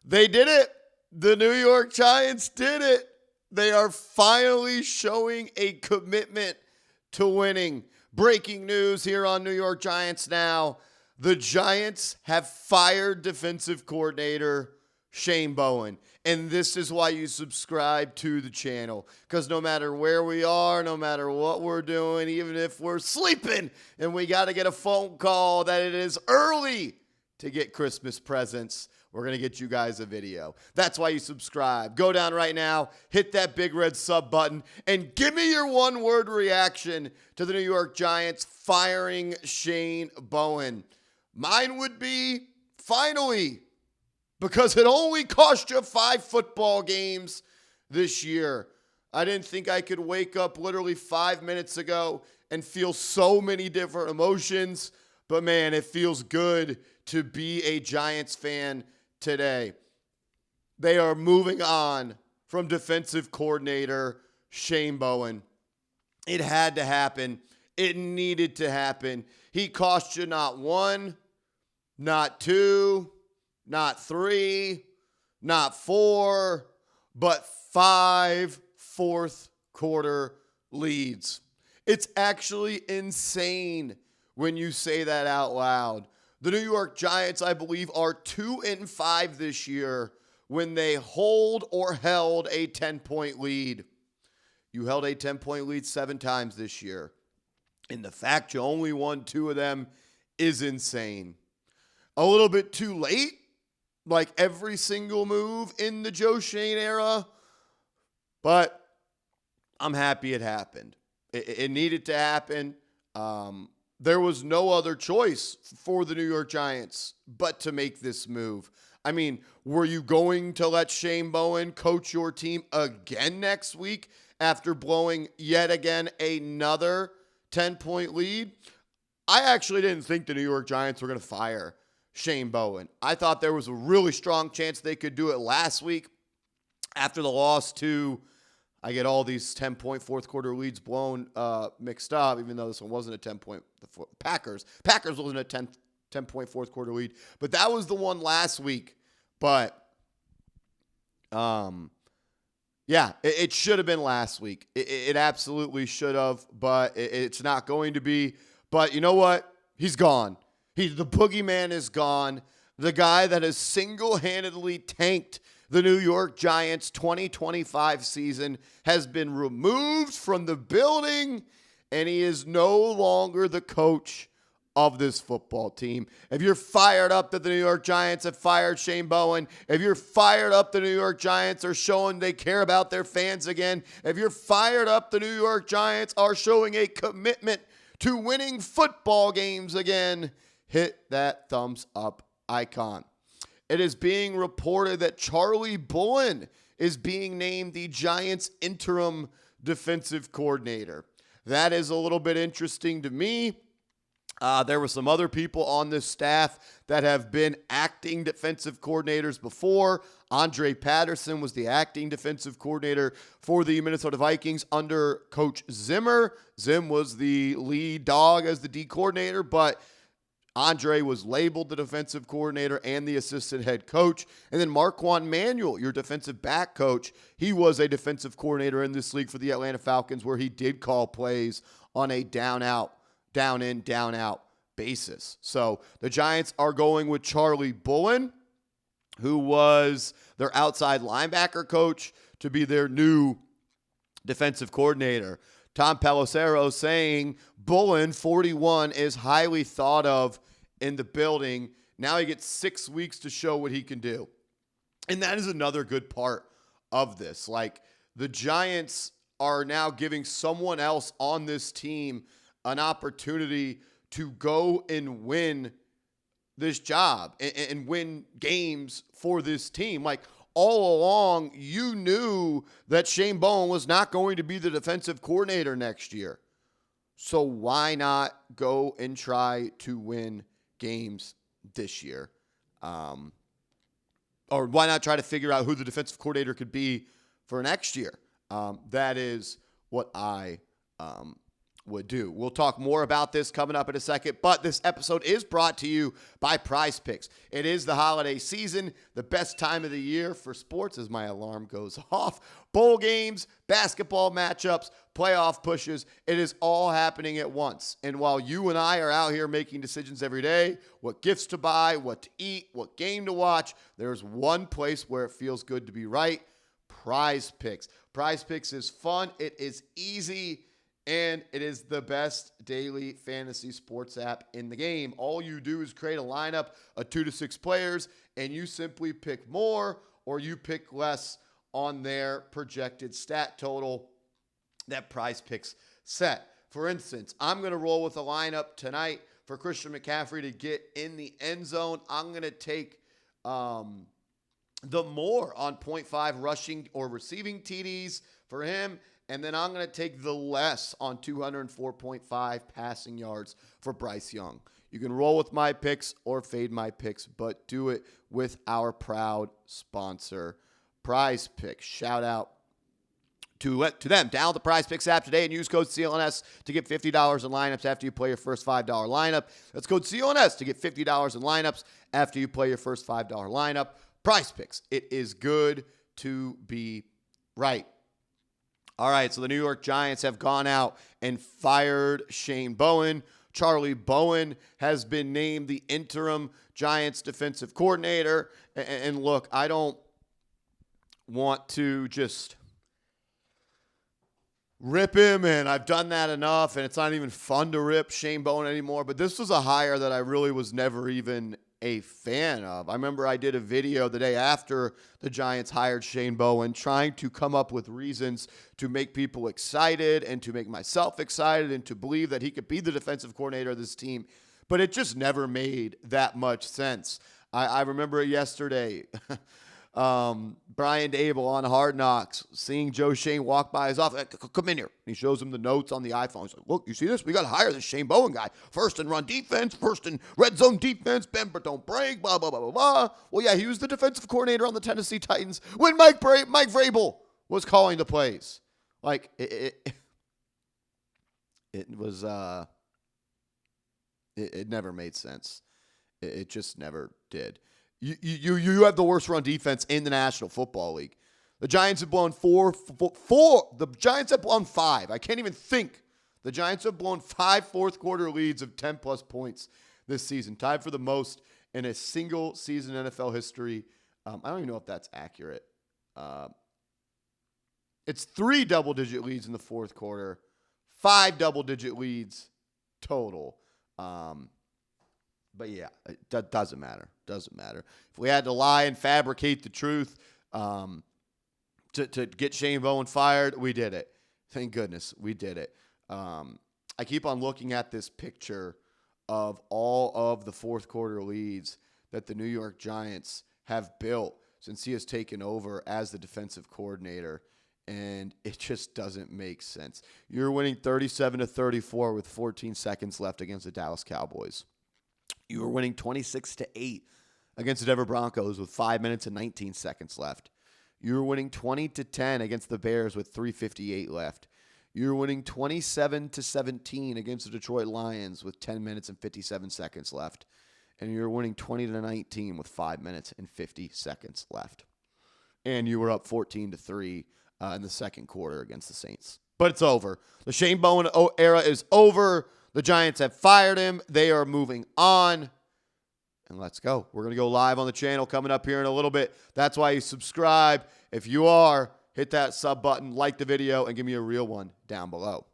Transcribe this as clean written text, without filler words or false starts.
They did it. The New York Giants did it. They are finally showing a commitment to winning. Breaking news here on New York Giants Now. The Giants have fired defensive coordinator Shane Bowen. And this is why you subscribe to the channel. Because no matter where we are, no matter what we're doing, even if we're sleeping and we got to get a phone call that it is early to get Christmas presents, we're going to get you guys a video. That's why you subscribe. Go down right now, hit that big red sub button, and give me your one-word reaction to the New York Giants firing Shane Bowen. Mine would be, finally, because it only cost you 5 football games this year. I didn't think I could wake up literally 5 minutes ago and feel so many different emotions, but man, it feels good to be a Giants fan today. They are moving on from defensive coordinator Shane Bowen. It had to happen. It needed to happen. He cost you not 1, not 2, not 3, not 4, but 5 fourth quarter leads. It's actually insane when you say that out loud. The New York Giants, I believe, are 2-5 this year when they hold or held a 10-point lead. You held a 10-point lead 7 times this year. And the fact you only won 2 of them is insane. A little bit too late, like every single move in the Joe Shane era. But I'm happy it happened. It needed to happen. There was no other choice for the New York Giants but to make this move. I mean, were you going to let Shane Bowen coach your team again next week after blowing yet again another 10-point lead? I actually didn't think the New York Giants were going to fire Shane Bowen. I thought there was a really strong chance they could do it last week after the loss to, I get all these 10-point fourth quarter leads blown mixed up, even though this one wasn't a 10-point. Packers wasn't a 10-point fourth quarter lead, but that was the one last week. But, yeah, it should have been last week. It absolutely should have, but it's not going to be. But you know what? He's gone. The boogeyman is gone. The guy that has single-handedly tanked the New York Giants 2025 season has been removed from the building, and he is no longer the coach of this football team. If you're fired up that the New York Giants have fired Shane Bowen, if you're fired up the New York Giants are showing they care about their fans again, if you're fired up the New York Giants are showing a commitment to winning football games again, hit that thumbs up icon. It is being reported that Charlie Bullen is being named the Giants' interim defensive coordinator. That is a little bit interesting to me. There were some other people on this staff that have been acting defensive coordinators before. Andre Patterson was the acting defensive coordinator for the Minnesota Vikings under Coach Zimmer. Zim was the lead dog as the D coordinator, but Andre was labeled the defensive coordinator and the assistant head coach. And then Marquand Manuel, your defensive back coach, he was a defensive coordinator in this league for the Atlanta Falcons where he did call plays on a down-out, down-in, down-out basis. So the Giants are going with Charlie Bullen, who was their outside linebacker coach, to be their new defensive coordinator. Tom Pelissero saying Bullen, 41, is highly thought of in the building. Now he gets 6 weeks to show what he can do. And that is another good part of this. Like, the Giants are now giving someone else on this team an opportunity to go and win this job and win games for this team. Like, all along, you knew that Shane Bowen was not going to be the defensive coordinator next year. So why not go and try to win games this year? Or why not try to figure out who the defensive coordinator could be for next year? That is what I would do. We'll talk more about this coming up in a second, but this episode is brought to you by Prize Picks. It is the holiday season, the best time of the year for sports as my alarm goes off. Bowl games, basketball matchups, playoff pushes, it is all happening at once. And while you and I are out here making decisions every day, what gifts to buy, what to eat, what game to watch, there's one place where it feels good to be right: Prize Picks. Prize Picks is fun, it is easy, and it is the best daily fantasy sports app in the game. All you do is create a lineup of 2 to 6 players, and you simply pick more or you pick less on their projected stat total that Prize Picks set. For instance, I'm going to roll with a lineup tonight for Christian McCaffrey to get in the end zone. I'm going to take the more on 0.5 rushing or receiving TDs for him. And then I'm going to take the less on 204.5 passing yards for Bryce Young. You can roll with my picks or fade my picks, but do it with our proud sponsor, Prize Picks. Shout out to them. Download the Prize Picks app today and use code CLNS to get $50 in lineups after you play your first $5 lineup. That's code CLNS to get $50 in lineups after you play your first $5 lineup. Prize Picks. It is good to be right. All right, so the New York Giants have gone out and fired Shane Bowen. Charlie Bowen has been named the interim Giants defensive coordinator. And look, I don't want to just rip him, and I've done that enough, and it's not even fun to rip Shane Bowen anymore. But this was a hire that I really was never even a fan of. I remember I did a video the day after the Giants hired Shane Bowen trying to come up with reasons to make people excited and to make myself excited and to believe that he could be the defensive coordinator of this team. But it just never made that much sense. I remember it yesterday. Brian Dable on Hard Knocks, seeing Joe Shane walk by his office. Come in here. He shows him the notes on the iPhone. He's like, look, you see this? We got to hire this Shane Bowen guy. First in run defense, first in red zone defense, bend but don't break, blah, blah, blah, blah, blah. Well, yeah, he was the defensive coordinator on the Tennessee Titans when Mike Vrabel was calling the plays. Like, it was, it never made sense. It just never did. You have the worst run defense in the National Football League. The Giants have blown four. The Giants have blown 5. I can't even think. The Giants have blown 5 fourth-quarter leads of 10-plus points this season, tied for the most in a single season NFL history. I don't even know if that's accurate. It's 3 double-digit leads in the fourth quarter, 5 double-digit leads total. But yeah, it doesn't matter. Doesn't matter. If we had to lie and fabricate the truth to get Shane Bowen fired, we did it. Thank goodness we did it. I keep on looking at this picture of all of the fourth quarter leads that the New York Giants have built since he has taken over as the defensive coordinator, and it just doesn't make sense. You're winning 37-34 with 14 seconds left against the Dallas Cowboys. You were winning 26-8 against the Denver Broncos with 5 minutes and 19 seconds left. You were winning 20-10 against the Bears with 3:58 left. You were winning 27-17 against the Detroit Lions with 10 minutes and 57 seconds left. And you were winning 20-19 with 5 minutes and 50 seconds left. And you were up 14-3 in the second quarter against the Saints. But it's over. The Shane Bowen era is over. The Giants have fired him. They are moving on. And let's go. We're going to go live on the channel coming up here in a little bit. That's why you subscribe. If you are, hit that sub button, like the video, and give me a real one down below.